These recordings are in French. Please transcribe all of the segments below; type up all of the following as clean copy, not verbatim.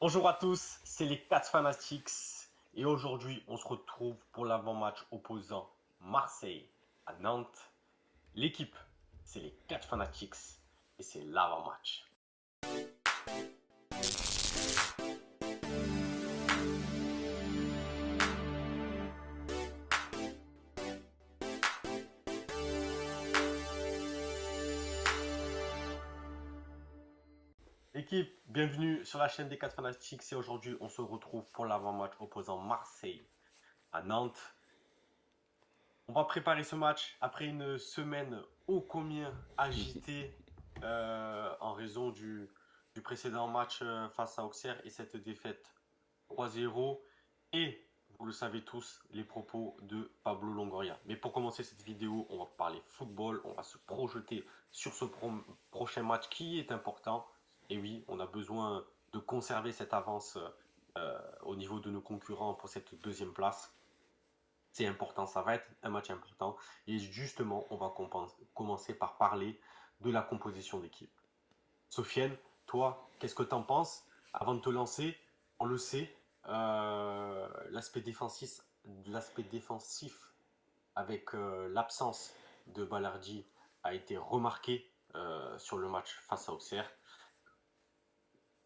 Bonjour à tous, c'est les 4 Fanatics et aujourd'hui on se retrouve pour l'avant-match opposant Marseille à Nantes. L'équipe, c'est les 4 Fanatics et c'est l'avant-match. L'équipe, bienvenue sur la chaîne des 4 Fanatics et aujourd'hui on se retrouve pour l'avant-match opposant Marseille à Nantes. On va préparer ce match après une semaine ô combien agitée en raison du précédent match face à Auxerre et cette défaite 3-0. Et vous le savez tous, les propos de Pablo Longoria. Mais pour commencer cette vidéo, on va parler football, on va se projeter sur ce prochain match qui est important. Et oui, on a besoin de conserver cette avance au niveau de nos concurrents pour cette deuxième place. C'est important, ça va être un match important. Et justement, on va commencer par parler de la composition d'équipe. Sofiane, toi, qu'est-ce que tu en penses? Avant de te lancer, on le sait, l'aspect défensif avec l'absence de Balardi a été remarqué sur le match face à Auxerre.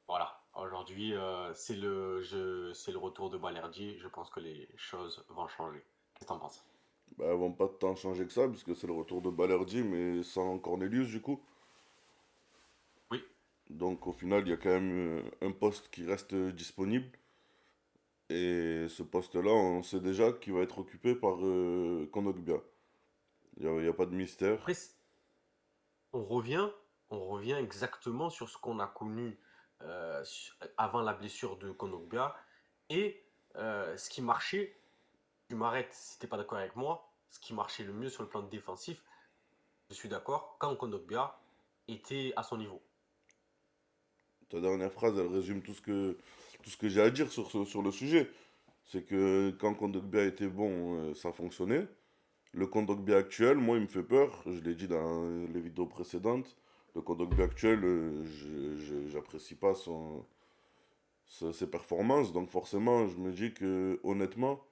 Voilà, aujourd'hui, c'est le retour de Balerdi. Je pense que les choses vont changer. Qu'est-ce que tu en penses? Bah, elles vont pas tant changer que ça, puisque c'est le retour de Balerdi, mais sans Cornelius du coup. Oui, Donc au final, il y a quand même un poste qui reste disponible. Et ce poste-là, on sait déjà qu'il va être occupé par Kondogbia. Il y a pas de mystère. après, on revient, on revient exactement sur ce qu'on a connu avant la blessure de Kondogbia et ce qui marchait, tu m'arrêtes si t'es pas d'accord avec moi, ce qui marchait le mieux sur le plan défensif, je suis d'accord, quand Kondogbia était à son niveau. Ta dernière phrase, elle résume tout ce que j'ai à dire sur le sujet. C'est que quand Kondogbia était bon, ça fonctionnait. Le Kondogbia actuel, moi, il me fait peur. Je l'ai dit dans les vidéos précédentes. Le Kondogbia actuel, j'apprécie pas ses performances. Donc forcément, je me dis que honnêtement,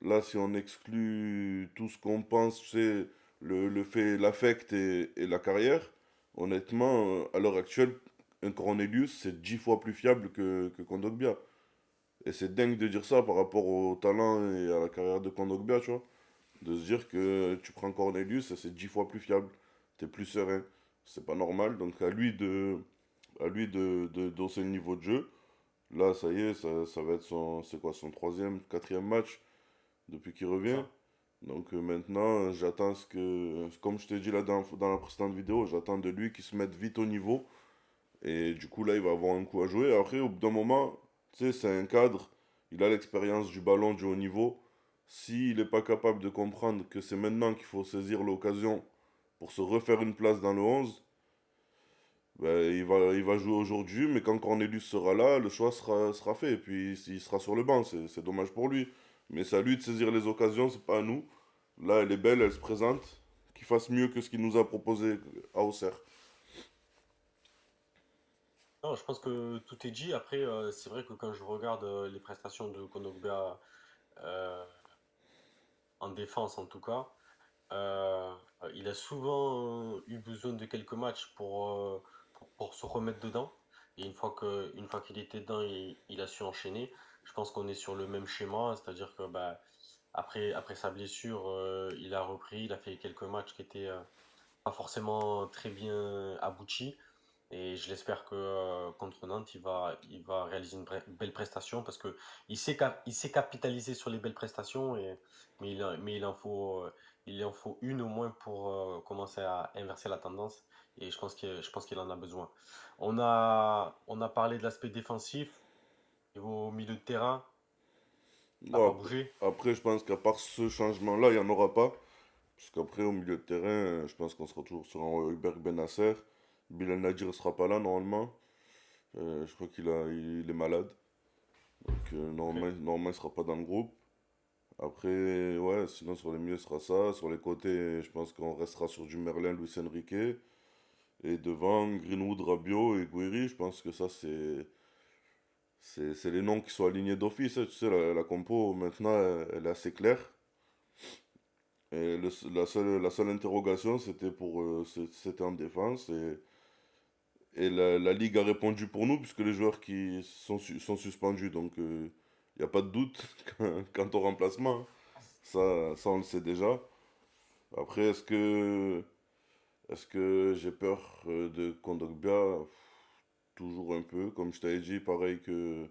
là, si on exclut tout ce qu'on pense, tu sais, le fait, l'affect et la carrière, honnêtement, à l'heure actuelle, un Cornelius, c'est 10 fois plus fiable que Kondogbia. Et c'est dingue de dire ça par rapport au talent et à la carrière de Kondogbia, tu vois. De se dire que tu prends Cornelius et c'est 10 fois plus fiable. T'es plus serein. C'est pas normal. Donc à lui de d'hausser le niveau de jeu. Là, ça y est, ça va être c'est quoi, son troisième, quatrième match depuis qu'il C'est revient. ça. Donc maintenant, j'attends comme je t'ai dit là dans la précédente vidéo, j'attends de lui qu'il se mette vite au niveau. Et du coup, là, il va avoir un coup à jouer. Après, au bout d'un moment, tu sais, c'est un cadre. Il a l'expérience du ballon du haut niveau. S'il n'est pas capable de comprendre que c'est maintenant qu'il faut saisir l'occasion pour se refaire une place dans le 11, ben, il va jouer aujourd'hui. Mais quand Cornelius sera là, le choix sera fait. Et puis, il sera sur le banc. C'est dommage pour lui. Mais c'est à lui de saisir les occasions, c'est pas à nous. Là, elle est belle, elle se présente. Qu'il fasse mieux que ce qu'il nous a proposé à Auxerre. Non, je pense que tout est dit. Après, c'est vrai que quand je regarde les prestations de Kondogbia euh, en défense en tout cas, Euh, il a souvent eu besoin de quelques matchs pour se remettre dedans. Et une fois qu'il était dedans, il a su enchaîner. Je pense qu'on est sur le même schéma, c'est-à-dire que bah, après sa blessure, il a repris, il a fait quelques matchs qui étaient pas forcément très bien aboutis. Et je l'espère que contre Nantes, il va réaliser une belle prestation parce que il sait capitaliser sur les belles prestations, mais il en faut une au moins pour commencer à inverser la tendance. Et je pense qu'il en a besoin. On a parlé de l'aspect défensif. Niveau milieu de terrain, ça n'a Bon, pas bougé. après, je pense qu'à part ce changement-là, il n'y en aura pas. Parce qu'après, au milieu de terrain, je pense qu'on sera toujours sur un Hubert Benasser. Bilal Nadir ne sera pas là, normalement. Je crois il est malade. Donc, Ok. normalement, il sera pas dans le groupe. Après, ouais, sinon, sur les milieux, ce sera ça. Sur les côtés, je pense qu'on restera sur du Merlin, Luis Enrique. Et devant, Greenwood, Rabiot et Guiri, je pense que ça, c'est les noms qui sont alignés d'office, hein. Tu sais, la compo, maintenant, elle est assez claire. Et la seule interrogation, c'était en défense. Et la Ligue a répondu pour nous, puisque les joueurs qui sont suspendus. Donc, il n'y a pas de doute quant au remplacement, hein. Ça, on le sait déjà. Après, est-ce que j'ai peur de Kondogbia? Toujours un peu. Comme je t'avais dit, pareil que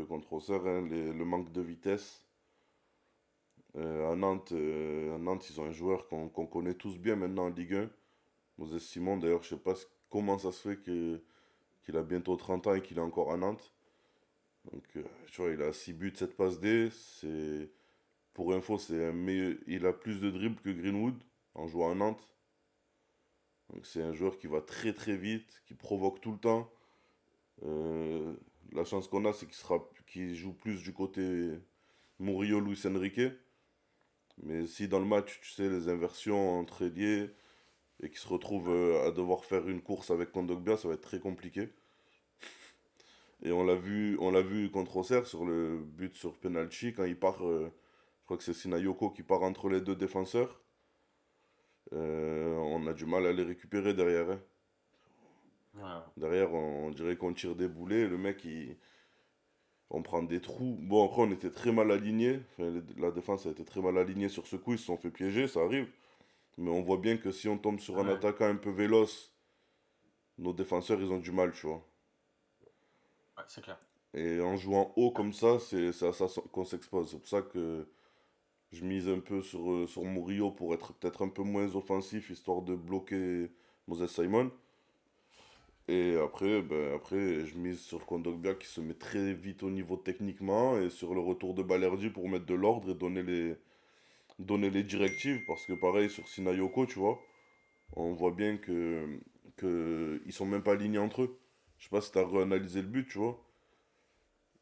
contre Auxerre, hein, le manque de vitesse. À Nantes, ils ont un joueur qu'on connaît tous bien maintenant en Ligue 1. Moses Simon, d'ailleurs, je sais pas comment ça se fait qu'il a bientôt 30 ans et qu'il est encore à Nantes. Donc, tu vois, il a 6 buts, 7 passes D. Pour info, il a plus de dribbles que Greenwood en jouant à Nantes. Donc, c'est un joueur qui va très très vite, qui provoque tout le temps. Euh, la chance qu'on a, c'est qu'il joue plus du côté Murillo, Luis Enrique. Mais si dans le match, tu sais, les inversions entre ailiers et qu'il se retrouve à devoir faire une course avec Kondogbia, ça va être très compliqué. Et on l'a vu contre Auxerre sur le but sur penalty quand il part, je crois que c'est Sinayoko qui part entre les deux défenseurs. On a du mal à les récupérer derrière, hein. Ouais. Derrière, on dirait qu'on tire des boulets. Le mec, on prend des trous. Bon, après, on était très mal alignés. Enfin, la défense a été très mal alignée sur ce coup. Ils se sont fait piéger, ça arrive. Mais on voit bien que si on tombe sur un Ouais, attaquant un peu véloce, nos défenseurs, ils ont du mal, tu vois. ouais, c'est clair. Et en jouant haut comme ça, c'est à ça qu'on s'expose. C'est pour ça que je mise un peu sur Murillo pour être peut-être un peu moins offensif, histoire de bloquer Moses Simon. Et après, je mise sur Kondogbia qui se met très vite au niveau techniquement et sur le retour de Balerdi pour mettre de l'ordre et donner les directives. Parce que pareil, sur Sinayoko, tu vois, on voit bien que ils sont même pas alignés entre eux. Je sais pas si t'as réanalysé le but, tu vois.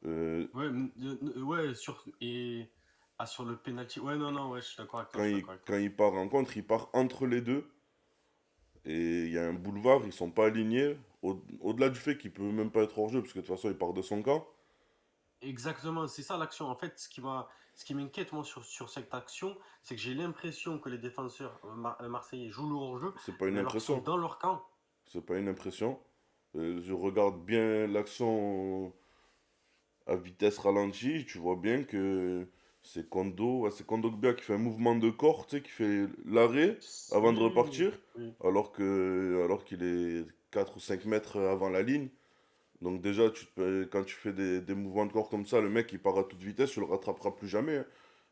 Euh, Ouais, ouais, sur le penalty. Ouais, non, non, ouais, je suis d'accord avec toi, quand je suis il, d'accord avec quand toi. il part en contre, il part entre les deux. Et il y a un boulevard, ils sont pas alignés. Au-delà du fait qu'il peut même pas être hors jeu, parce que de toute façon, il part de son camp. Exactement, c'est ça l'action. En fait, ce qui m'inquiète moi sur cette action, c'est que j'ai l'impression que les défenseurs marseillais jouent le hors-jeu, C'est pas une mais alors qu'ils sont impression. dans leur camp. C'est pas une impression. Je regarde bien l'action à vitesse ralentie. Tu vois bien que c'est Kondogbia qui fait un mouvement de corps, tu sais, qui fait l'arrêt avant Oui, de oui, oui, repartir, oui. alors qu'il est 4 ou 5 mètres avant la ligne. Donc déjà, quand tu fais des mouvements de corps comme ça, le mec il part à toute vitesse, tu le rattraperas plus jamais, hein.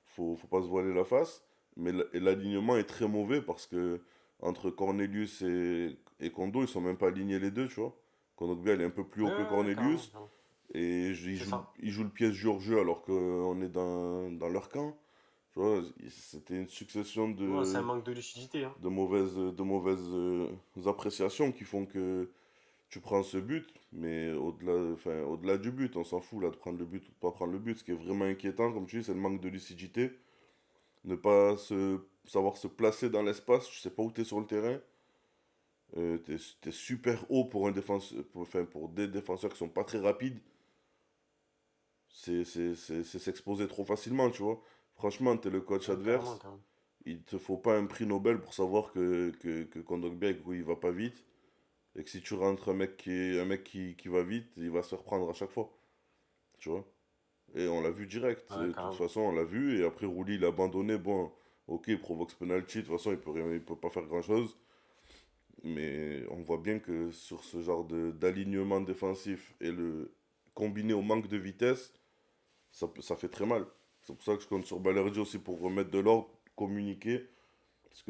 Faut pas se voiler la face. Mais l'alignement est très mauvais parce que entre Cornelius et Kondo, ils sont même pas alignés les deux, tu vois. Kondogbia il est un peu plus haut Ouais, que ouais, ouais, carrément, Cornelius carrément. et C'est ça. il joue le piège du hors-jeu alors qu'on est dans leur camp. Tu vois, c'était une succession Ouais, c'est un manque de lucidité, hein. de mauvaises appréciations qui font que tu prends ce but, mais au-delà du but, on s'en fout là de prendre le but ou de pas prendre le but. Ce qui est vraiment inquiétant, comme tu dis, c'est le manque de lucidité. Ne pas savoir se placer dans l'espace, tu sais pas où tu es sur le terrain. T'es super haut pour un défenseur, pour des défenseurs qui sont pas très rapides. C'est s'exposer trop facilement, tu vois. Franchement, t'es le coach Ouais, carrément, adverse. carrément. Il te faut pas un prix Nobel pour savoir que Kondogbia, il va pas vite. Et que si tu rentres un mec qui va vite, il va se faire prendre à chaque fois. Tu vois. Et on l'a vu direct. Ouais, De toute carrément. façon, on l'a vu. Et après, Rouli, il a abandonné. Bon, ok, il provoque ce penalty. De toute façon, il peut pas faire grand-chose. Mais on voit bien que sur ce genre d'alignement défensif et le combiné au manque de vitesse, ça fait très mal. C'est pour ça que je compte sur Balerdi aussi pour remettre de l'ordre, communiquer. Parce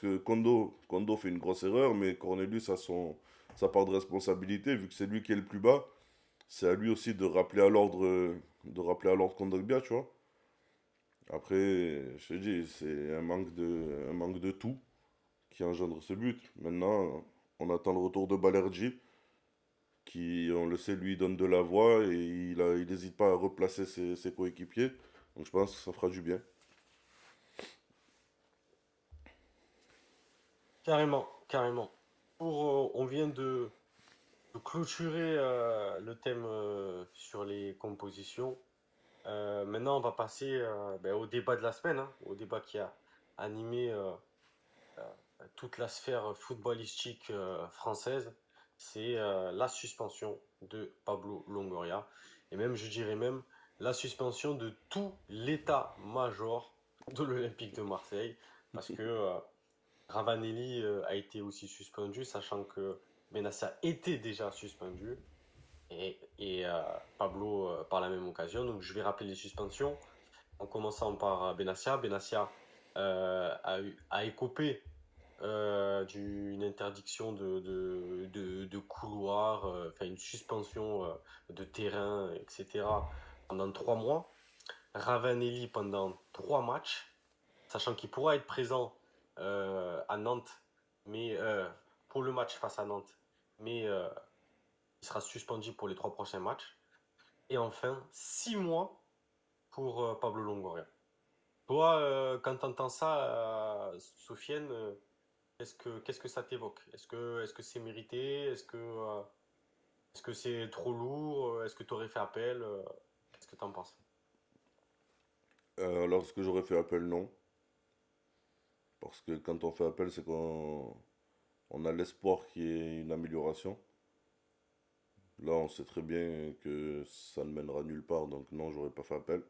que Kondo fait une grosse erreur, mais Cornelius a sa part de responsabilité, vu que c'est lui qui est le plus bas. C'est à lui aussi de rappeler à l'ordre Kondogbia, tu vois. Après, je te dis, c'est un manque de tout qui engendre ce but. Maintenant, on attend le retour de Balerdi, qui, on le sait, lui donne de la voix et il n'hésite pas à replacer ses coéquipiers. Donc je pense que ça fera du bien. Carrément, carrément. On vient de clôturer le thème sur les compositions. Maintenant, on va passer au débat de la semaine, hein, au débat qui a animé toute la sphère footballistique française. C'est la suspension de Pablo Longoria. Et même, je dirais même, la suspension de tout l'état-major de l'Olympique de Marseille. Parce que Ravanelli a été aussi suspendu, sachant que Benassia était déjà suspendu. Et Pablo par la même occasion. Donc je vais rappeler les suspensions. En commençant par Benassia. Benassia a écopé d'une interdiction de couloir, enfin une suspension de terrain, etc. pendant 3 mois. Ravanelli pendant 3 matchs, sachant qu'il pourra être présent à Nantes, mais pour le match face à Nantes, mais il sera suspendu pour les 3 prochains matchs. Et enfin, 6 mois pour Pablo Longoria. Toi, quand tu entends ça, Sofiane, qu'est-ce que ça t'évoque? Est-ce que c'est mérité? Est-ce que c'est trop lourd? Est-ce que tu aurais fait appel? Qu'est-ce que tu en penses? Lorsque j'aurais fait appel, non. Parce que quand on fait appel, c'est qu'on on a l'espoir qu'il y ait une amélioration. Là, on sait très bien que ça ne mènera nulle part, donc non, j'aurais pas fait appel.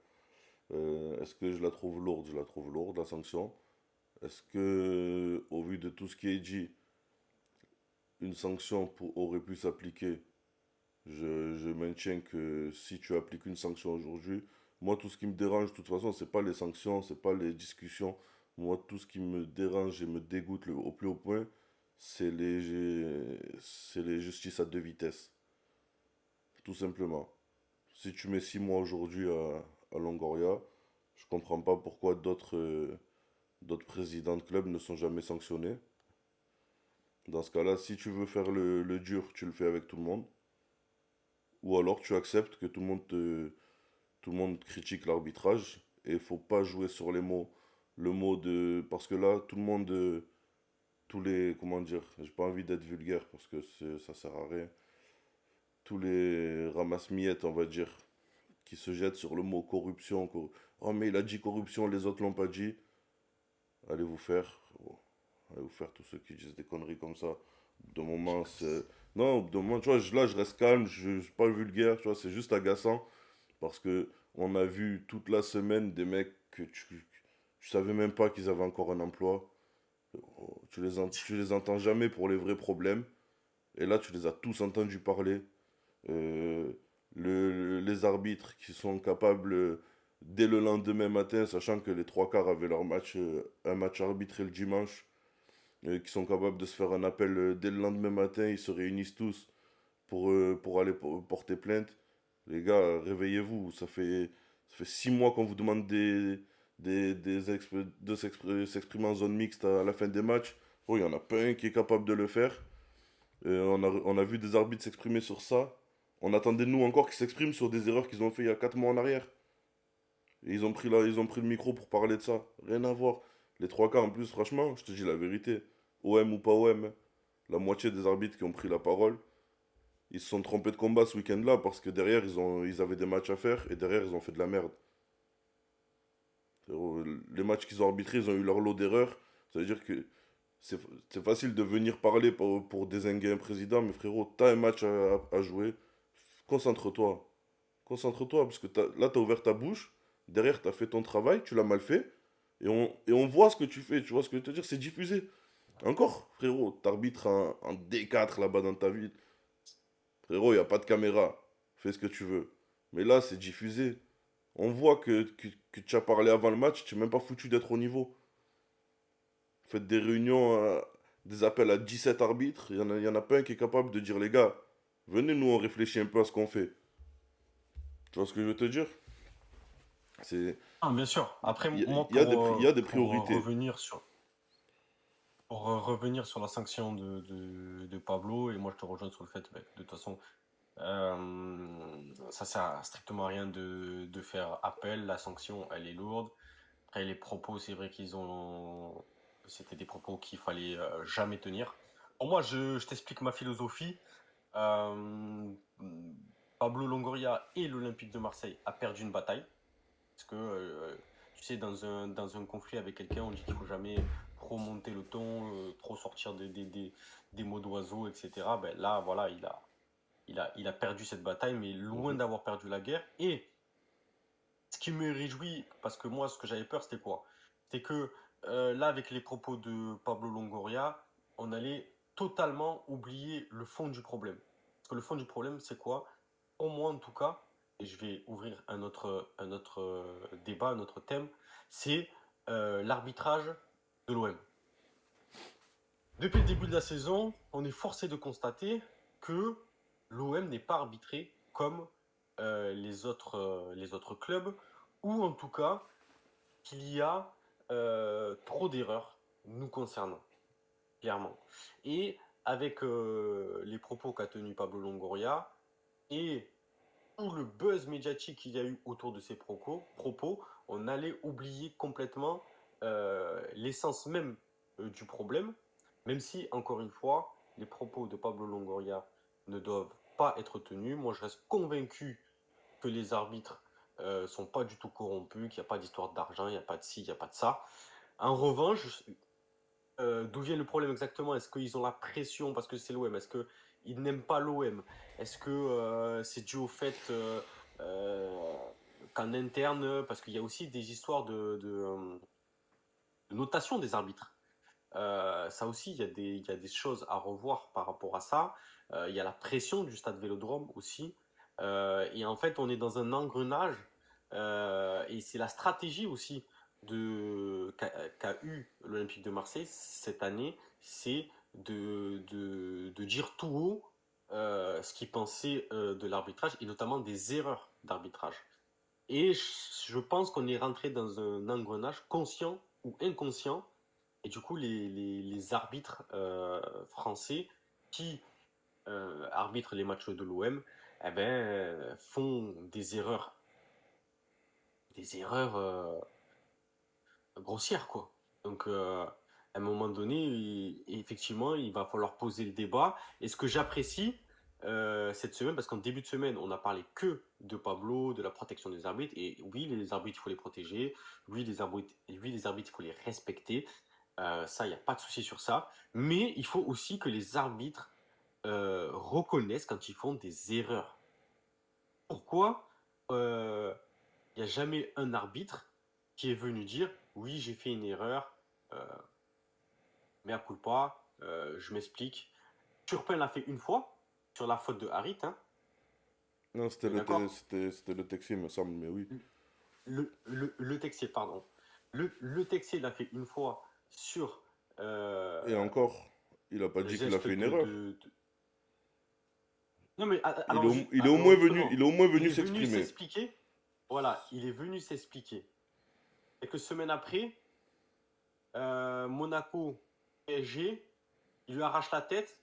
Est-ce que je la trouve lourde? Je la trouve lourde, la sanction. Est-ce que, au vu de tout ce qui est dit, une sanction aurait pu s'appliquer? Je maintiens que si tu appliques une sanction aujourd'hui, moi, tout ce qui me dérange, de toute façon, c'est pas les sanctions, c'est pas les discussions. Moi, tout ce qui me dérange et me dégoûte au plus haut point, c'est les justices à deux vitesses. Tout simplement. Si tu mets 6 mois aujourd'hui à Longoria, je comprends pas pourquoi d'autres présidents de club ne sont jamais sanctionnés. Dans ce cas-là, si tu veux faire le dur, tu le fais avec tout le monde. Ou alors tu acceptes que tout le monde critique l'arbitrage. Et il faut pas jouer sur les mots. Le mot de. Parce que là, tout le monde. Tous les. Comment dire? J'ai pas envie d'être vulgaire parce que ça sert à rien. Tous les ramasse-miettes, on va dire, qui se jettent sur le mot corruption. Oh, mais il a dit corruption, les autres l'ont pas dit. Allez vous faire. Oh, allez vous faire tous ceux qui disent des conneries comme ça. De moment, c'est. Non, de moment, tu vois, là, je reste calme, je suis pas vulgaire, tu vois, c'est juste agaçant. Parce que on a vu toute la semaine des mecs que tu savais même pas qu'ils avaient encore un emploi. Oh, tu les entends jamais pour les vrais problèmes. Et là, tu les as tous entendus parler. Euh, les arbitres qui sont capables, dès le lendemain matin, sachant que les trois quarts avaient leur match, un match arbitré le dimanche, qui sont capables de se faire un appel dès le lendemain matin, ils se réunissent tous pour aller porter plainte. Les gars, réveillez-vous, ça fait 6 mois qu'on vous demande de s'exprimer en zone mixte à la fin des matchs. Oh, il n'y en a pas un qui est capable de le faire. On a vu des arbitres s'exprimer sur ça. On attendait nous encore qu'ils s'expriment sur des erreurs qu'ils ont fait il y a 4 mois en arrière. Et ils ont pris le micro pour parler de ça. Rien à voir. Les trois quarts en plus, franchement, je te dis la vérité. OM ou pas OM, la moitié des arbitres qui ont pris la parole, ils se sont trompés de combat ce week-end-là parce que derrière, ils avaient des matchs à faire et derrière, ils ont fait de la merde. Les matchs qu'ils ont arbitrés, ils ont eu leur lot d'erreurs. Ça veut dire que c'est c'est facile de venir parler pour dézinguer un président, mais frérot, t'as un match à jouer. Concentre-toi. Concentre-toi, parce que là, t'as ouvert ta bouche. Derrière, t'as fait ton travail, tu l'as mal fait. Et on voit ce que tu fais, tu vois ce que je veux te dire, c'est diffusé. Encore, frérot, t'arbitres en D4 là-bas dans ta ville. Frérot, il n'y a pas de caméra. Fais ce que tu veux. Mais là, c'est diffusé. On voit que tu as parlé avant le match, tu n'es même pas foutu d'être au niveau. Faites des réunions, des appels à 17 arbitres. Il y en a pas un qui est capable de dire, les gars, venez, nous, on réfléchit un peu à ce qu'on fait. Tu vois ce que je veux te dire? C'est, Ah, bien sûr. Après, il y, a moi, il y a des, il y a des pour priorités. revenir sur la sanction de Pablo, et moi je te rejoins sur le fait que de toute façon, ça sert à strictement à rien de faire appel. La sanction, elle est lourde. Après, les propos, c'est vrai c'était des propos qu'il fallait jamais tenir. Pour moi, je t'explique ma philosophie. Euh, Pablo Longoria et l'Olympique de Marseille a perdu une bataille. Parce que, tu sais, dans un conflit avec quelqu'un, on dit qu'il faut jamais trop monter le ton, trop sortir des mots d'oiseau, etc. Ben là, voilà, il a perdu cette bataille, mais loin Mhm. d'avoir perdu la guerre. Et ce qui me réjouit, parce que moi, ce que j'avais peur, c'était quoi? C'est que là, avec les propos de Pablo Longoria, on allait totalement oublier le fond du problème. Parce que le fond du problème, c'est quoi? Pour moi, en tout cas, et je vais ouvrir un autre débat, un autre thème, c'est l'arbitrage de l'OM. Depuis le début de la saison, on est forcé de constater que l'OM n'est pas arbitré comme les autres clubs, ou en tout cas qu'il y a trop d'erreurs nous concernant, clairement. Et avec les propos qu'a tenu Pablo Longoria et tout le buzz médiatique qu'il y a eu autour de ces propos, on allait oublier complètement l'essence même du problème, même si, encore une fois, les propos de Pablo Longoria ne doivent pas être tenus. Moi, je reste convaincu que les arbitres sont pas du tout corrompus, qu'il n'y a pas d'histoire d'argent, il n'y a pas de ci, il n'y a pas de ça. En revanche, d'où vient le problème exactement? Est-ce qu'ils ont la pression parce que c'est l'OM? Est-ce qu'ils n'aiment pas l'OM? Est-ce que c'est dû au fait euh, qu'en interne, parce qu'il y a aussi des histoires de notation des arbitres. Ça aussi, il y a des choses à revoir par rapport à ça. Il y a la pression du stade Vélodrome aussi. Et en fait, on est dans un engrenage. Et c'est la stratégie aussi qu'a eu l'Olympique de Marseille cette année, c'est de dire tout haut ce qu'ils pensaient de l'arbitrage et notamment des erreurs d'arbitrage. Et je pense qu'on est rentré dans un engrenage conscient ou inconscient et du coup, les arbitres français qui arbitrent les matchs de l'OM, eh ben, font des erreurs grossières, quoi. Donc, à un moment donné, effectivement, il va falloir poser le débat. Et ce que j'apprécie cette semaine, parce qu'en début de semaine, on n'a parlé que de Pablo, de la protection des arbitres. Et oui, les arbitres, il faut les protéger. Oui, les arbitres, il faut les respecter. Ça, il n'y a pas de souci sur ça. Mais il faut aussi que les arbitres reconnaissent quand ils font des erreurs. Pourquoi il n'y a jamais un arbitre qui est venu dire oui, j'ai fait une erreur, euh, mea culpa, je m'explique. Turpin l'a fait une fois sur la faute de Harit, hein, Non, on est d'accord? c'était le Texier, me semble, mais oui. Le Texier, pardon. Le Texier l'a fait une fois sur Et euh, encore, il a pas le dit qu'il a geste fait une de, erreur. Non mais Il est au alors moins il venu est venu s'exprimer. s'expliquer. Voilà, il est venu s'expliquer. Quelques semaines après, Monaco, PSG, il lui arrache la tête,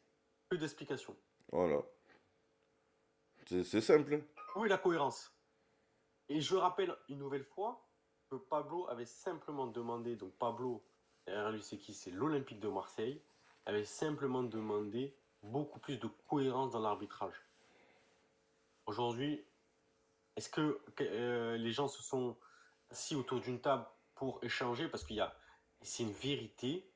plus d'explication. Voilà. C'est simple, hein. Où est la cohérence? Et je rappelle une nouvelle fois que Pablo avait simplement demandé, donc Pablo, derrière lui c'est qui? C'est l'Olympique de Marseille, avait simplement demandé beaucoup plus de cohérence dans l'arbitrage. Aujourd'hui, est-ce que les gens se sont assis autour d'une table pour échanger? Parce c'est une vérité,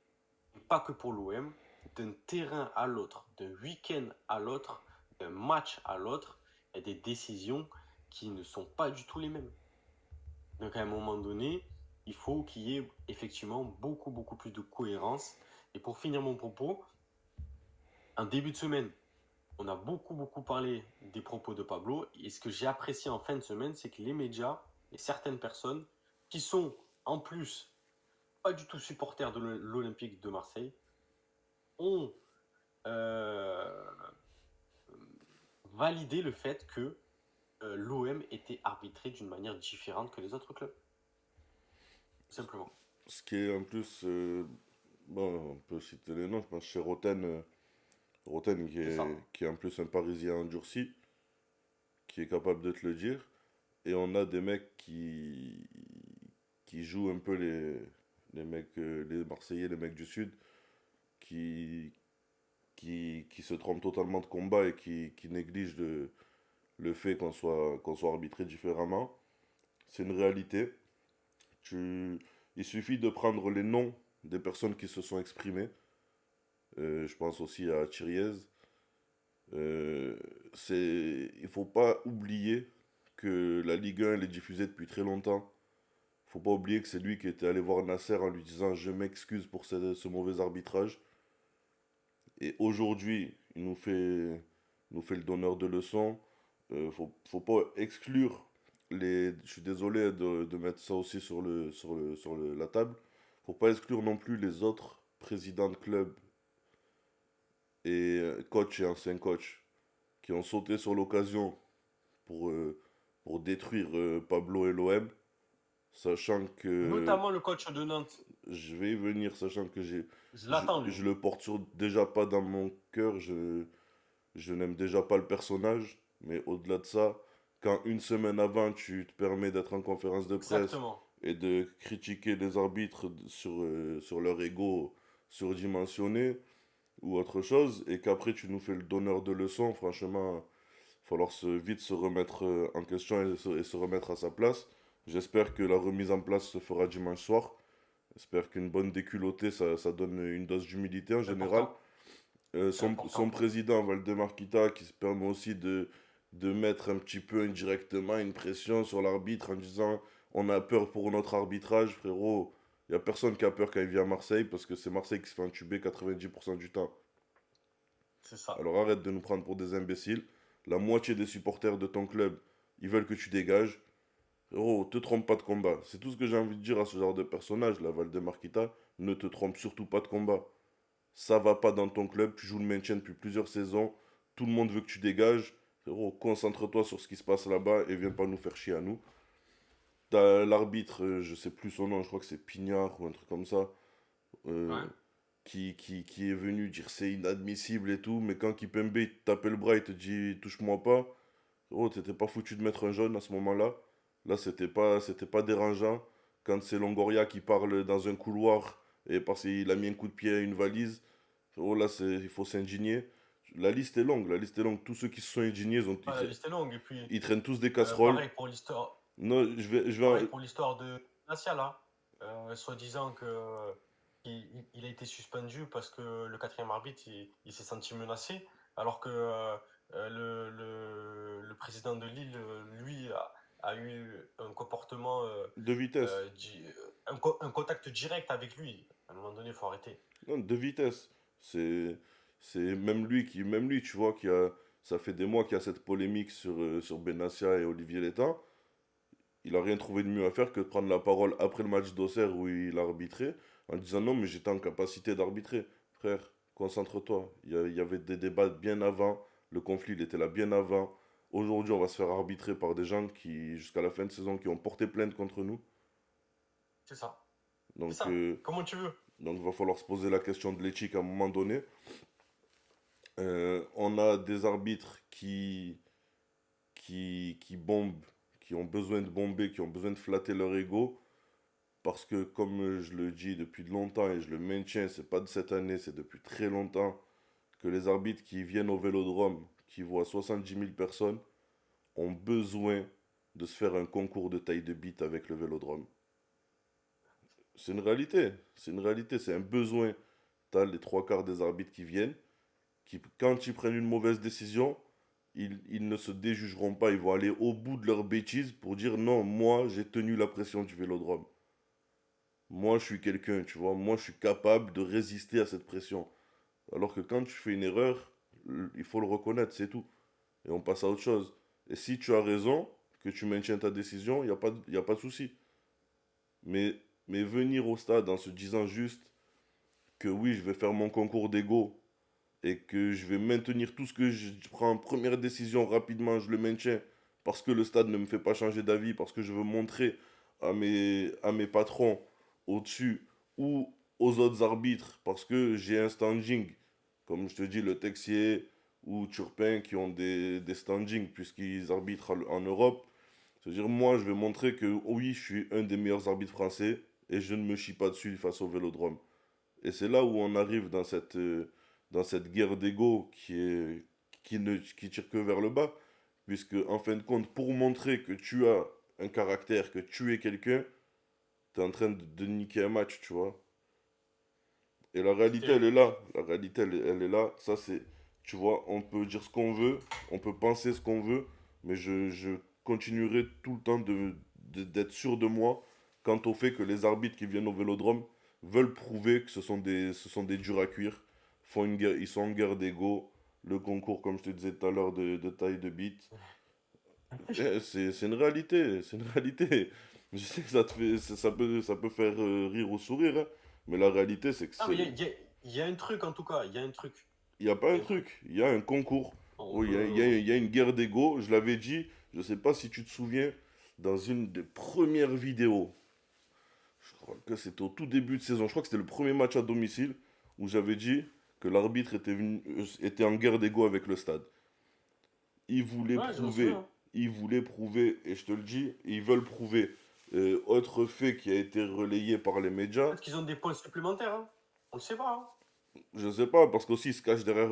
et pas que pour l'OM, d'un terrain à l'autre, d'un week-end à l'autre, d'un match à l'autre, il y a des décisions qui ne sont pas du tout les mêmes. Donc à un moment donné, il faut qu'il y ait effectivement beaucoup, beaucoup plus de cohérence. Et pour finir mon propos, en début de semaine, on a beaucoup, beaucoup parlé des propos de Pablo. Et ce que j'ai apprécié en fin de semaine, c'est que les médias et certaines personnes qui sont en plus pas du tout supporters de l'Olympique de Marseille ont euh, validé le fait que l'OM était arbitré d'une manière différente que les autres clubs, tout simplement. Ce qui est en plus, bon, on peut citer les noms, je pense chez Roten, Roten C'est ça. qui est en plus un Parisien endurci, qui est capable de te le dire. Et on a des mecs qui jouent un peu les mecs, les Marseillais, les mecs du Sud, qui, qui se trompe totalement de combat et qui néglige le fait qu'on soit arbitré différemment. C'est une réalité. Tu, il suffit de prendre les noms des personnes qui se sont exprimées. Je pense aussi à Thiriez. Euh, il faut pas oublier que la Ligue 1 elle est diffusée depuis très longtemps. Faut pas oublier que c'est lui qui était allé voir Nasser en lui disant je m'excuse pour ce mauvais arbitrage. Et aujourd'hui, il nous fait le donneur de leçons. Faut pas exclure les. Je suis désolé de mettre ça aussi la table. Faut pas exclure non plus les autres présidents de club et coachs et anciens coachs qui ont sauté sur l'occasion pour détruire Pablo et l'OM, sachant que Notamment le coach de Nantes. je vais y venir, sachant que Je l'attends, lui. je le porte déjà pas dans mon cœur, je n'aime déjà pas le personnage, mais au-delà de ça, quand une semaine avant tu te permets d'être en conférence de presse Exactement. et de critiquer les arbitres sur leur ego surdimensionné ou autre chose, et qu'après tu nous fais le donneur de leçons, franchement, il va falloir vite se remettre en question et se remettre à sa place. J'espère que la remise en place se fera dimanche soir. J'espère qu'une bonne déculottée, ça donne une dose d'humilité en C'est général. important. C'est Son important. président, Valdemar Kita, qui se permet aussi de mettre un petit peu indirectement une pression sur l'arbitre en disant on a peur pour notre arbitrage, frérot. Il n'y a personne qui a peur quand il vient à Marseille parce que c'est Marseille qui se fait entuber 90% du temps. C'est ça. Alors arrête de nous prendre pour des imbéciles. La moitié des supporters de ton club, ils veulent que tu dégages. Frérot, te trompe pas de combat. C'est tout ce que j'ai envie de dire à ce genre de personnage, la Valdemar Kita. Ne te trompe surtout pas de combat. Ça va pas dans ton club, tu joues le maintien depuis plusieurs saisons, tout le monde veut que tu dégages. Frérot, concentre-toi sur ce qui se passe là-bas et viens pas nous faire chier à nous. T'as l'arbitre, je sais plus son nom, je crois que c'est Pignard ou un truc comme ça, euh, Ouais. qui est venu dire c'est inadmissible et tout, mais quand Kipembe il te tape le bras, il te dit touche-moi pas, frérot, t'étais pas foutu de mettre un jaune à ce moment-là. Là, c'était pas dérangeant. Quand c'est Longoria qui parle dans un couloir et parce qu'il a mis un coup de pied à une valise, oh là, il faut s'indigner. La liste est longue, la liste est longue. Tous ceux qui se sont indignés, Ah, la liste est longue. Et puis, ils traînent tous des casseroles. pareil pour l'histoire. Non, Pareil pour l'histoire de Nassia, là. Soi-disant que il a été suspendu parce que le quatrième arbitre il s'est senti menacé, alors que le président de Lille, lui, a eu un comportement, de vitesse. un contact direct avec lui. À un moment donné, il faut arrêter. Non, de vitesse. C'est, c'est même lui, tu vois, ça fait des mois qu'il y a cette polémique sur Benassia et Olivier Létang. Il a rien trouvé de mieux à faire que de prendre la parole après le match d'Auxerre où il a arbitré en disant non, mais j'étais en capacité d'arbitrer. Frère, concentre-toi. Il y avait des débats bien avant. Le conflit, il était là bien avant. Aujourd'hui, on va se faire arbitrer par des gens qui, jusqu'à la fin de saison, qui ont porté plainte contre nous. C'est ça. C'est Donc, ça. Comment tu veux? il va falloir se poser la question de l'éthique à un moment donné. On a des arbitres qui bombent, qui ont besoin de bomber, qui ont besoin de flatter leur ego. Parce que, comme je le dis depuis longtemps et je le maintiens, c'est pas de cette année, c'est depuis très longtemps que les arbitres qui viennent au vélodrome, qui voient 70 000 personnes, ont besoin de se faire un concours de taille de bite avec le vélodrome. C'est une réalité, c'est une réalité, c'est un besoin. T'as les trois quarts des arbitres qui viennent, qui, quand ils prennent une mauvaise décision, ils ne se déjugeront pas, ils vont aller au bout de leur bêtise pour dire non, moi j'ai tenu la pression du vélodrome. Moi je suis quelqu'un, tu vois, moi je suis capable de résister à cette pression. Alors que quand tu fais une erreur, il faut le reconnaître, c'est tout. Et on passe à autre chose. Et si tu as raison, que tu maintiens ta décision, y a pas de souci. Mais, mais venir au stade en se disant juste que oui, je vais faire mon concours d'ego et que je vais maintenir tout ce que je prends en première décision rapidement, je le maintiens parce que le stade ne me fait pas changer d'avis, parce que je veux montrer à mes patrons au-dessus ou aux autres arbitres, parce que j'ai un standing, comme je te dis, le Texier ou Turpin qui ont des standings puisqu'ils arbitrent en Europe. C'est-à-dire, moi, je vais montrer que oui, je suis un des meilleurs arbitres français et je ne me chie pas dessus face au vélodrome. Et c'est là où on arrive dans cette guerre d'ego qui tire que vers le bas. Puisque, en fin de compte, pour montrer que tu as un caractère, que tu es quelqu'un, tu es en train de niquer un match, tu vois. Et la C'est réalité, elle terrible. est là. La réalité, elle est là. Ça, c'est, tu vois, on peut dire ce qu'on veut, on peut penser ce qu'on veut, mais je continuerai tout le temps d'être sûr de moi quant au fait que les arbitres qui viennent au Vélodrome veulent prouver que ce sont des durs à cuire, font une guerre, ils sont en guerre d'ego. Le concours, comme je te disais tout à l'heure, de taille de bite. C'est une réalité, c'est une réalité. Je sais que ça te fait, ça peut faire rire ou sourire, hein, mais la réalité, c'est que Non, mais c'est, il y a un truc en tout cas, il y a un truc. il n'y a pas Il un y a un truc. truc, il y a un concours. On Oh, veut. il y a une guerre d'ego, je l'avais dit, je sais pas si tu te souviens, dans une des premières vidéos, je crois que c'était au tout début de saison, je crois que c'était le premier match à domicile, où j'avais dit que l'arbitre était en guerre d'ego avec le stade. Ils voulaient Ouais, je me prouver, souviens. ils voulaient prouver, et je te le dis, ils veulent prouver. Autre fait qui a été relayé par les médias, Peut-être qu'ils ont des points supplémentaires, hein. On le sait pas, hein. je sais pas, parce qu'aussi ils se cachent derrière,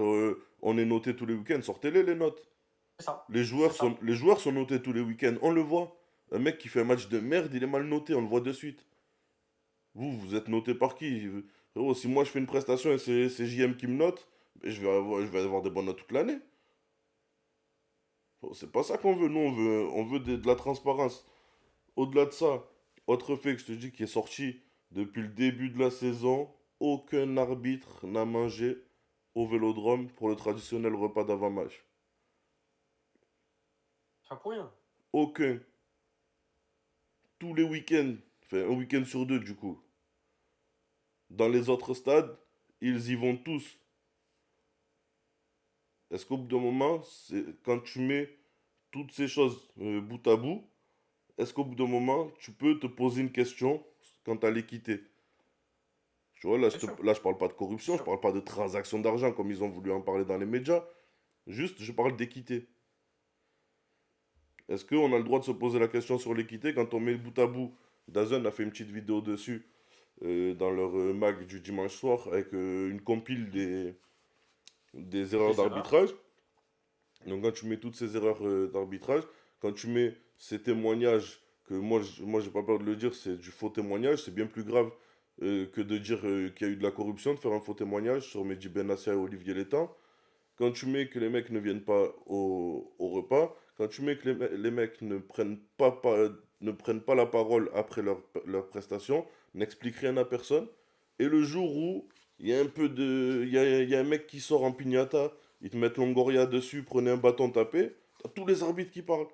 on est noté tous les week-ends, sortez-les les notes. C'est ça. C'est ça. Les joueurs sont notés tous les week-ends, on le voit. Un mec qui fait un match de merde, il est mal noté, on le voit de suite. Vous êtes noté par qui? Frérot, si moi je fais une prestation et c'est JM qui me note, ben, je vais avoir des bonnes notes toute l'année. Frérot, c'est pas ça qu'on veut, nous on veut de la transparence. Au-delà de ça, autre fait que je te dis qui est sorti depuis le début de la saison, aucun arbitre n'a mangé au Vélodrome pour le traditionnel repas d'avant-match. C'est pas pour rien. Aucun. Tous les week-ends, enfin un week-end sur deux du coup. Dans les autres stades, ils y vont tous. Est-ce qu'au bout d'un moment, quand tu mets toutes ces choses bout à bout, est-ce qu'au bout d'un moment, tu peux te poser une question quant à l'équité? Tu vois, Bien sûr. là, je parle pas de Bien corruption, je sûr. parle pas de transaction d'argent comme ils ont voulu en parler dans les médias. Juste, je parle d'équité. Est-ce qu'on a le droit de se poser la question sur l'équité quand on met bout à bout? Dazen a fait une petite vidéo dessus dans leur mag du dimanche soir avec une compile des erreurs Des erreurs. d'arbitrage. Donc quand tu mets toutes ces erreurs d'arbitrage, quand tu mets ces témoignages, que moi j'ai pas peur de le dire, c'est du faux témoignage, c'est bien plus grave que de dire qu'il y a eu de la corruption, de faire un faux témoignage sur Mehdi Benassia et Olivier Létang. Quand tu mets que les mecs ne viennent pas au repas, quand tu mets que les mecs ne prennent pas la parole après leur prestation, n'expliquent rien à personne, et le jour où il y a un peu de. Il y a un mec qui sort en piñata, ils te mettent Longoria dessus, prenez un bâton, tapez, t'as tous les arbitres qui parlent.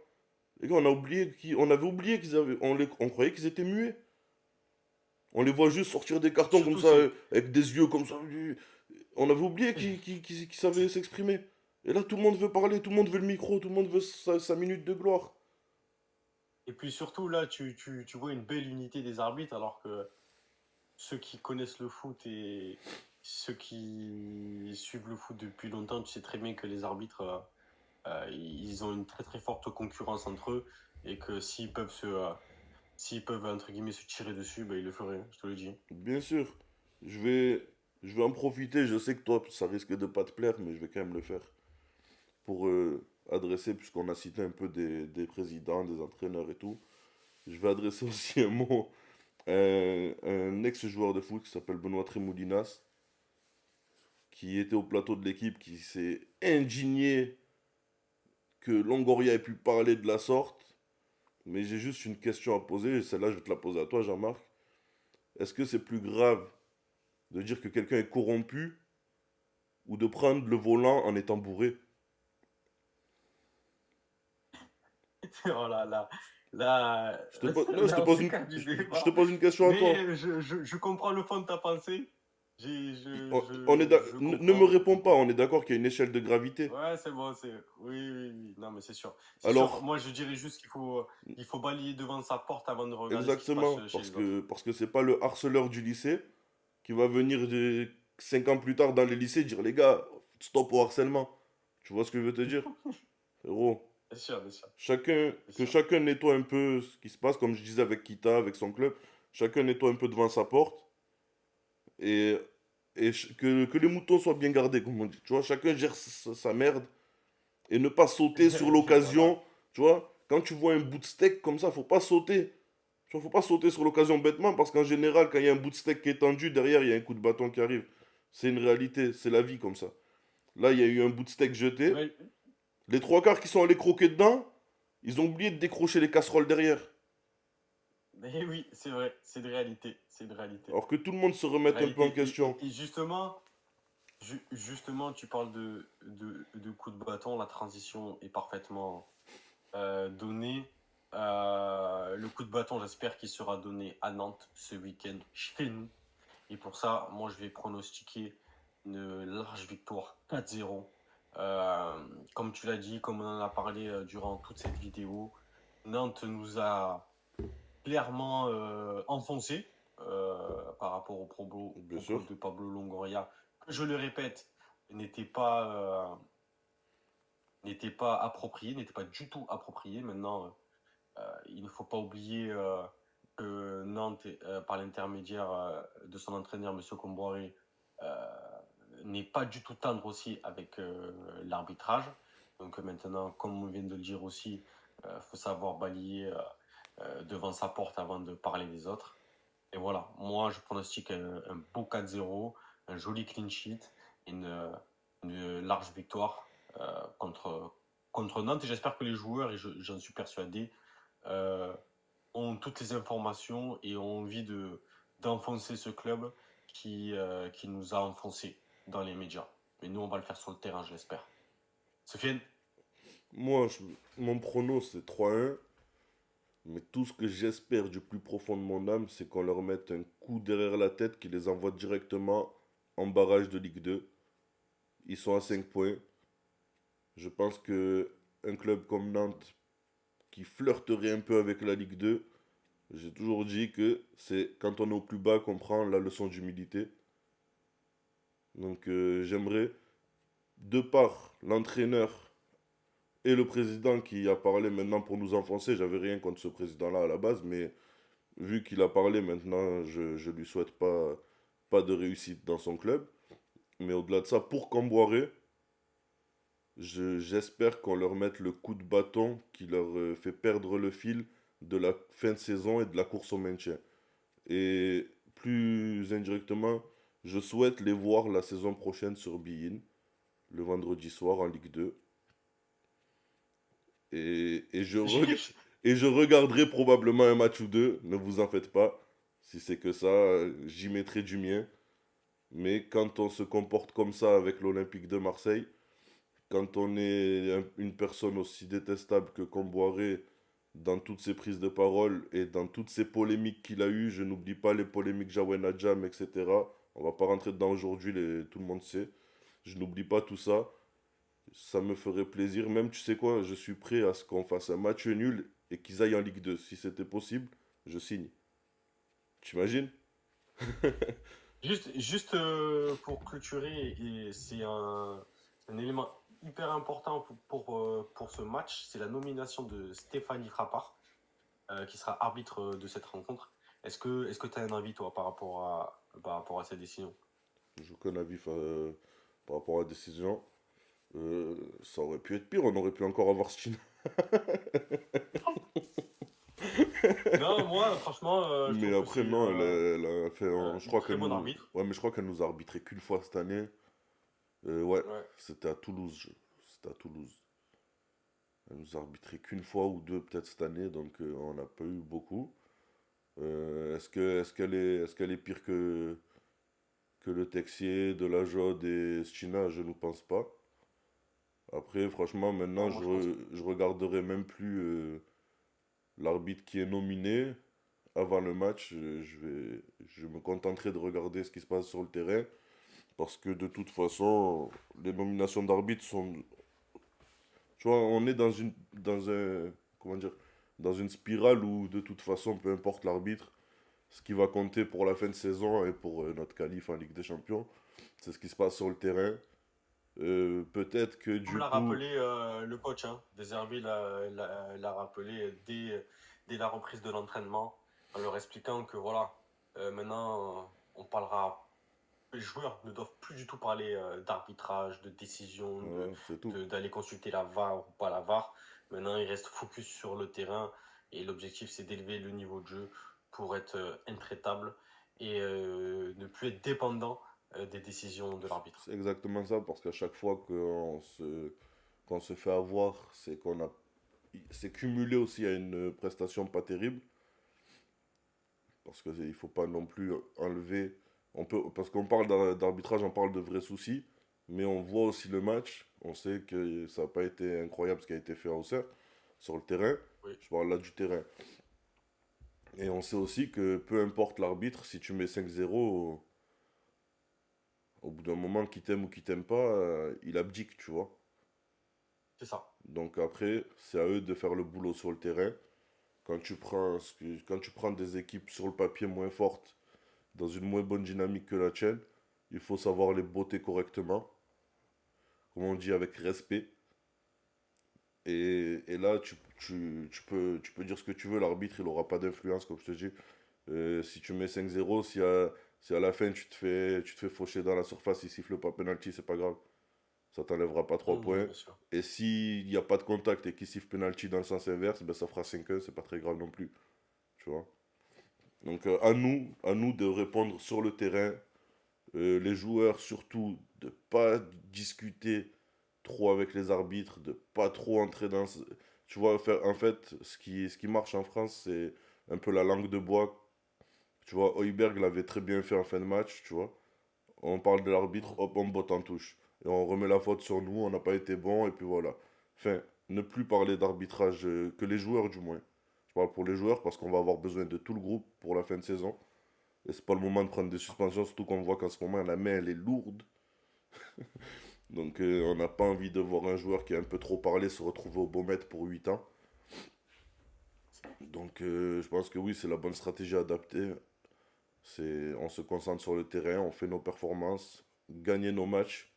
Les gars, on avait oublié qu'ils avaient. On croyait qu'ils étaient muets. On les voit juste sortir des cartons comme Surtout, ça, c'est. avec des yeux comme ça. On avait oublié qu'ils savaient s'exprimer. Et là, tout le monde veut parler, tout le monde veut le micro, tout le monde veut sa minute de gloire. Et puis surtout, là, tu vois une belle unité des arbitres, alors que ceux qui connaissent le foot et ceux qui suivent le foot depuis longtemps, tu sais très bien que les arbitres, ils ont une très très forte concurrence entre eux et que s'ils peuvent entre guillemets se tirer dessus, bah, ils le feraient, je te le dis. Bien sûr, je je vais en profiter. Je sais que toi, ça risque de pas te plaire, mais je vais quand même le faire. Pour adresser, puisqu'on a cité un peu des présidents, des entraîneurs et tout, je vais adresser aussi un mot à un ex-joueur de foot qui s'appelle Benoît Tremoulinas, qui était au plateau de l'équipe, qui s'est indigné que Longoria ait pu parler de la sorte. Mais j'ai juste une question à poser, et celle-là, je vais te la poser à toi, Jean-Marc. Est-ce que c'est plus grave de dire que quelqu'un est corrompu ou de prendre le volant en étant bourré? Oh là là, là, Non, là, on s'écarte du je te débat. pose une question à toi. Mais je comprends le fond de ta pensée. Ne me Je réponds pas, on est d'accord qu'il y a une échelle de gravité. Ouais, c'est bon, c'est. Oui, oui, oui. Non, mais c'est sûr. C'est sûr. Alors, Moi, je dirais juste il faut balayer devant sa porte avant de regarder ce qui se passe exactement, chez les autres. parce que c'est pas le harceleur du lycée qui va venir 5 ans plus tard dans les lycées dire les gars, stop au harcèlement. Tu vois ce que je veux te dire? Frérot, C'est sûr, bien sûr. C'est que sûr. chacun nettoie un peu ce qui se passe, comme je disais avec Kita, avec son club, chacun nettoie un peu devant sa porte. Et et que les moutons soient bien gardés, comme on dit. Tu vois, chacun gère sa merde et ne pas sauter sur Voilà. l'occasion. Tu vois, quand tu vois un bout de steak comme ça, faut pas sauter. Tu vois, faut pas sauter sur l'occasion bêtement parce qu'en général, quand il y a un bout de steak qui est tendu, derrière, il y a un coup de bâton qui arrive. C'est une réalité, c'est la vie comme ça. Là, il y a eu un bout de steak jeté. Mais, Les trois quarts qui sont allés croquer dedans, ils ont oublié de décrocher les casseroles derrière. mais oui, c'est vrai, c'est une réalité, c'est une réalité. Alors que tout le monde se remette un peu en Réalité. question. Et justement, justement, tu parles de coup de bâton, la transition est parfaitement donnée. Le coup de bâton, j'espère qu'il sera donné à Nantes ce week-end chez nous. Et pour ça, moi, je vais pronostiquer une large victoire 4-0. Comme tu l'as dit, comme on en a parlé durant toute cette vidéo, Nantes nous a clairement enfoncé par rapport aux Bien sûr. propos de Pablo Longoria, que je le répète, n'était pas, n'était pas approprié, n'était pas du tout approprié. Maintenant, il ne faut pas oublier que Nantes, par l'intermédiaire de son entraîneur, M. Comboiré, euh, n'est pas du tout tendre aussi avec l'arbitrage. Donc maintenant, comme on vient de le dire aussi, il faut savoir balayer devant sa porte avant de parler des autres. Et voilà, moi je pronostique un beau 4-0, un joli clean sheet, une, une large victoire contre Nantes. Et j'espère que les joueurs, et j'en suis persuadé, euh, ont toutes les informations et ont envie d'enfoncer ce club qui nous a enfoncés dans les médias. Mais nous, on va le faire sur le terrain, je l'espère. Sofiane, Moi, mon prono, c'est 3-1. Mais tout ce que j'espère du plus profond de mon âme, c'est qu'on leur mette un coup derrière la tête qui les envoie directement en barrage de Ligue 2. Ils sont à 5 points. Je pense que un club comme Nantes qui flirterait un peu avec la Ligue 2, j'ai toujours dit que c'est quand on est au plus bas qu'on prend la leçon d'humilité. Donc j'aimerais, de par l'entraîneur et le président qui a parlé maintenant pour nous enfoncer, j'avais rien contre ce président-là à la base, mais vu qu'il a parlé maintenant, je lui souhaite pas de réussite dans son club. Mais au-delà de ça, pour Camboiré, j'espère qu'on leur mette le coup de bâton qui leur fait perdre le fil de la fin de saison et de la course au maintien. Et plus indirectement, je souhaite les voir la saison prochaine sur Bein, le vendredi soir en Ligue 2. Et, et, je reg- et je regarderai probablement un match ou deux, ne vous en faites pas. Si c'est que ça, j'y mettrai du mien. Mais quand on se comporte comme ça avec l'Olympique de Marseille, quand on est une personne aussi détestable que Comboiré dans toutes ses prises de parole et dans toutes ces polémiques qu'il a eues, je n'oublie pas les polémiques Jawel Adjam, etc. On va pas rentrer dedans aujourd'hui, tout le monde sait. Je n'oublie pas tout ça. Ça me ferait plaisir. Même, tu sais quoi, je suis prêt à ce qu'on fasse un match nul et qu'ils aillent en Ligue 2. Si c'était possible, je signe. T'imagines? juste pour clôturer, et c'est un élément hyper important pour ce match, c'est la nomination de Stéphanie Frappard, qui sera arbitre de cette rencontre. Est-ce que tu as un avis, toi, par rapport à cette décision? J'ai aucun avis par rapport à la décision. Ça aurait pu être pire, on aurait pu encore avoir Stina. Non, moi, franchement, je Mais trouve que après, c'est non, elle a fait, je une crois très qu'elle bonne nous. arbitre. Ouais, mais je crois qu'elle nous a arbitré qu'une fois cette année. Ouais, Ouais. c'était à Toulouse. C'était à Toulouse. Elle nous a arbitré qu'une fois ou deux peut-être cette année, donc on n'a pas eu beaucoup. Est-ce qu'elle est pire que le Texier, de la Jode et Stina? Je ne pense pas. Après, franchement, maintenant, Non, moi, je pense. je regarderai même plus l'arbitre qui est nominé. Avant le match, je me contenterai de regarder ce qui se passe sur le terrain. Parce que de toute façon, les nominations d'arbitres sont. Tu vois, on est comment dire, dans une spirale où de toute façon, peu importe l'arbitre, ce qui va compter pour la fin de saison et pour notre qualif en Ligue des Champions, c'est ce qui se passe sur le terrain. Peut-être que Comme du l'a coup, rappelé le coach, hein, Deserbi l'a rappelé dès la reprise de l'entraînement, en leur expliquant que voilà, maintenant, on parlera. Les joueurs ne doivent plus du tout parler d'arbitrage, de décision, Ouais, c'est tout. d'aller consulter la VAR ou pas la VAR. Maintenant, ils restent focus sur le terrain et l'objectif, c'est d'élever le niveau de jeu pour être intraitable et ne plus être dépendant des décisions de l'arbitre. C'est exactement ça, parce qu'à chaque fois qu'on se fait avoir, c'est cumulé aussi à une prestation pas terrible, parce qu'il faut pas non plus enlever, parce qu'on parle d'arbitrage, on parle de vrais soucis, mais on voit aussi le match, on sait que ça n'a pas été incroyable ce qui a été fait à Auxerre, sur le terrain, Oui, je parle là du terrain. Et on sait aussi que peu importe l'arbitre, si tu mets 5-0, au bout d'un moment, qui t'aime ou qui t'aime pas, il abdique, tu vois. c'est ça. Donc après, c'est à eux de faire le boulot sur le terrain. Quand tu prends des équipes sur le papier moins fortes, dans une moins bonne dynamique que la tienne, il faut savoir les botter correctement, comme on dit, avec respect. Et là, tu peux dire ce que tu veux, l'arbitre, il n'aura pas d'influence, comme je te dis. Si tu mets 5-0, si à la fin tu te fais faucher dans la surface, il siffle pas penalty, c'est pas grave. Ça t'enlèvera pas 3 Mhm, points. bien sûr. Et s'il n'y a pas de contact et qu'il siffle penalty dans le sens inverse, ben ça fera 5-1, c'est pas très grave non plus. Tu vois. Donc à nous de répondre sur le terrain. Les joueurs surtout de pas discuter trop avec les arbitres, de pas trop entrer dans... Tu vois, en fait, ce qui marche en France, c'est un peu la langue de bois. Tu vois, Højbjerg l'avait très bien fait en fin de match, tu vois. On parle de l'arbitre, Mhm. hop, on botte en touche. Et on remet la faute sur nous, on n'a pas été bon, et puis voilà. Enfin, ne plus parler d'arbitrage, que les joueurs du moins. Je parle pour les joueurs parce qu'on va avoir besoin de tout le groupe pour la fin de saison. Et c'est pas le moment de prendre des suspensions, surtout qu'on voit qu'en ce moment, la main, elle est lourde. Donc on n'a pas envie de voir un joueur qui a un peu trop parlé se retrouver au beau maître pour 8 ans. Donc je pense que oui, c'est la bonne stratégie adaptée. On se concentre sur le terrain, on fait nos performances, gagner nos matchs.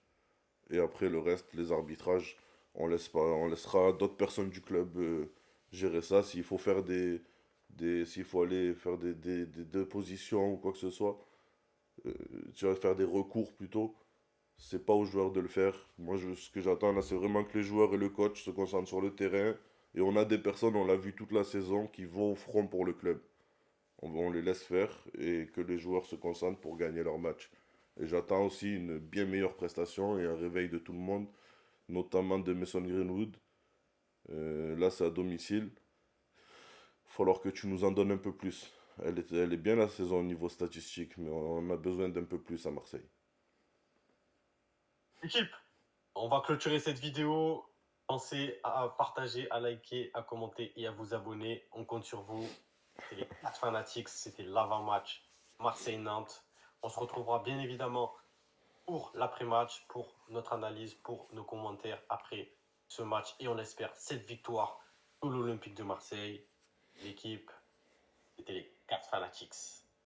Et après, le reste, les arbitrages, on laissera d'autres personnes du club gérer ça. S'il faut faire s'il faut aller faire des dépositions ou quoi que ce soit, euh, tu vas faire des recours plutôt. C'est pas aux joueurs de le faire. Moi, ce que j'attends là, c'est vraiment que les joueurs et le coach se concentrent sur le terrain. Et on a des personnes, on l'a vu toute la saison, qui vont au front pour le club. On les laisse faire et que les joueurs se concentrent pour gagner leur match. Et j'attends aussi une bien meilleure prestation et un réveil de tout le monde, notamment de Mason Greenwood. Là, c'est à domicile. Il va falloir que tu nous en donnes un peu plus. Elle est bien la saison au niveau statistique, mais on a besoin d'un peu plus à Marseille. Équipe, on va clôturer cette vidéo. Pensez à partager, à liker, à commenter et à vous abonner. On compte sur vous. C'était les 4 Fanatics, c'était l'avant-match Marseille-Nantes. On se retrouvera bien évidemment pour l'après-match, pour notre analyse, pour nos commentaires après ce match. Et on espère cette victoire pour l'Olympique de Marseille. L'équipe, c'était les 4 Fanatics.